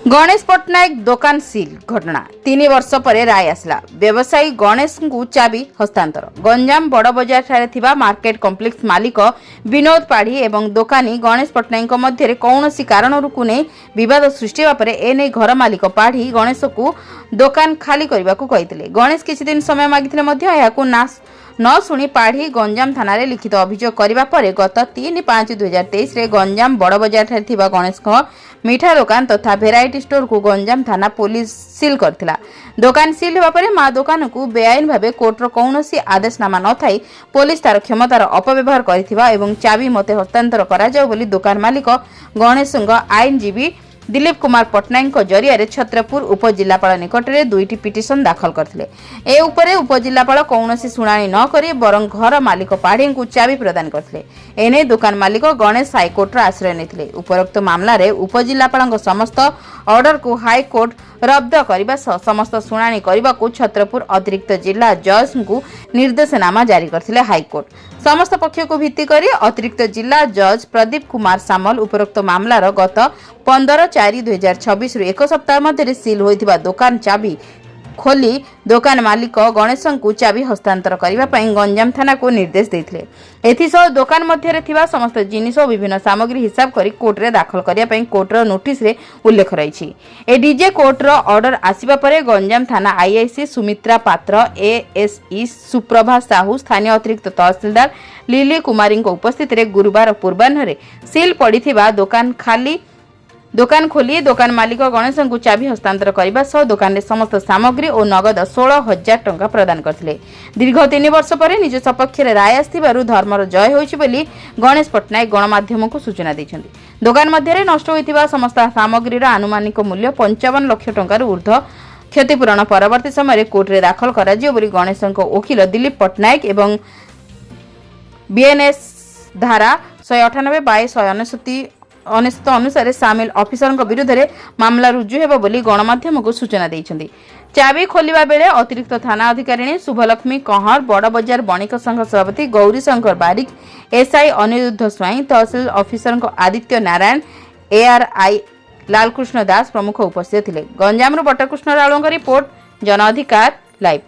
गणेश पट्टनायक दोकान सील घटना 3 वर्ष पर राय आसला। व्यवसायी गणेश को चाबी हस्तांतर। गंजाम बड़ बजार ठारे थिबा मार्केट कॉम्प्लेक्स मालिक विनोद पाढ़ी एवं दोकानी गणेश पट्टनायक मध्य कौनसी कारणरू को नहीं विवाद सृष्टि होगा पर एने घर मालिक पाढ़ी गणेश को दोकान खाली करने को कही। गणेश किछि दिन समय मागिथिले न शुणी पाढ़ी गंजाम थाना रे लिखित अभियोग करने पर गत 3/5/2023 रे गंजाम बड़ बजार ठारे थिबा गणेश मीठा दुकान तथा भेराइटी स्टोर को गंजाम थाना पुलिस सील करथिला। दुकान सील होगा पर मां दुकान को बेआईन भावे कोर्टर कौनसी आदेशनामा न थाई पुलिस तार क्षमतार अपव्यवहार करथिबा एवं चाबी मते हस्तांतर करा जाउ बोली दुकान मालिक गणेश आईनजीवी दिलीप कुमार पट्टनायक जरिया छत्रपुर उपजिलापाल निकट में 2टी पिटिशन दाखल करथिले। ए उपरे उपजिलापाल कौनसी शुणाणी न करी बरं घर मालिक पाढ़ी को चाबी प्रदान करथिले। एने दुकान मालिक गणेश हाईकोर्ट आश्रय नेथिले। उपरोक्त मामला रे उपजिलापाल समस्त ऑर्डर को हाईकोर्ट रद्द करने समस्त शुणाणी करने को छत्रपुर अतिरिक्त जिला जज को निर्देशनामा जारी करथिले हाईकोर्ट। समस्त पक्ष को भित्ति करी अतिरिक्त जिला जज प्रदीप कुमार सामल उपरोक्त मामलार गत 15/4/2026 एक सप्ताह मध्य सील होइथिबा दुकान चाबी खोली दुकान मालिक गणेश को चाबी हस्तांतर करने गंजाम थाना को निर्देश देथिले। एथिसह दुकान मध्य थिबा समस्त जिनिस और विभिन्न सामग्री हिसाब करी कोर्ट रे दाखल करने कोर्टर नोटिस रे उल्लेख रही। ए डीजे कोर्टर ऑर्डर आसिबा परे गंजाम थाना आईआईसी सुमित्रा पात्र एएसई सुप्रभा साहू स्थानीय अतिरिक्त तहसीलदार लिली कुमारी उपस्थित रे गुरुवार पूर्वाह्न सील पड़िथिबा दुकान खोली दुकान मालिक गणेश को चाबी हस्तांतर करने सह दुकान में समस्त सामग्री और नगद 16,000 टंका प्रदान करथिले। दीर्घ 3 वर्ष पर निज सपक्ष राय आसथिबारु धर्मर जय होइछि बोली गणेश पट्टनायक गणमाध्यम को सूचना दैछन्ति। दुकान मध्य नष्ट होइथिबा समस्त सामग्रीर आनुमानिक मूल्य 55 लाख टंकार ऊर्ध्व क्षतिपूरण परवर्ती समय कोर्ट रे दाखल करा जियो बोली गणेश वकील दिलीप पट्टनायक एवं बीएनएस धारा 198/199 अनुसार सामिल ऑफिसर विरुद्ध में मामला रुजु हेबो बोली गणमाध्यम को सूचना दैछन्ति। चाबी खोलिबा बेले अतिरिक्त थाना अधिकारिणी शुभलक्ष्मी कहर बड़ बजार बणिक संघ सभापति गौरी शंकर बारिक एसआई अनिरुद्ध स्वाई तहसील ऑफिसर आदित्य नारायण एआरआई लालकृष्ण दास प्रमुख उपस्थित थिले। गंजाम बटकृष्ण राउलଙ୍କ रिपोर्ट जन अधिकार लाइव।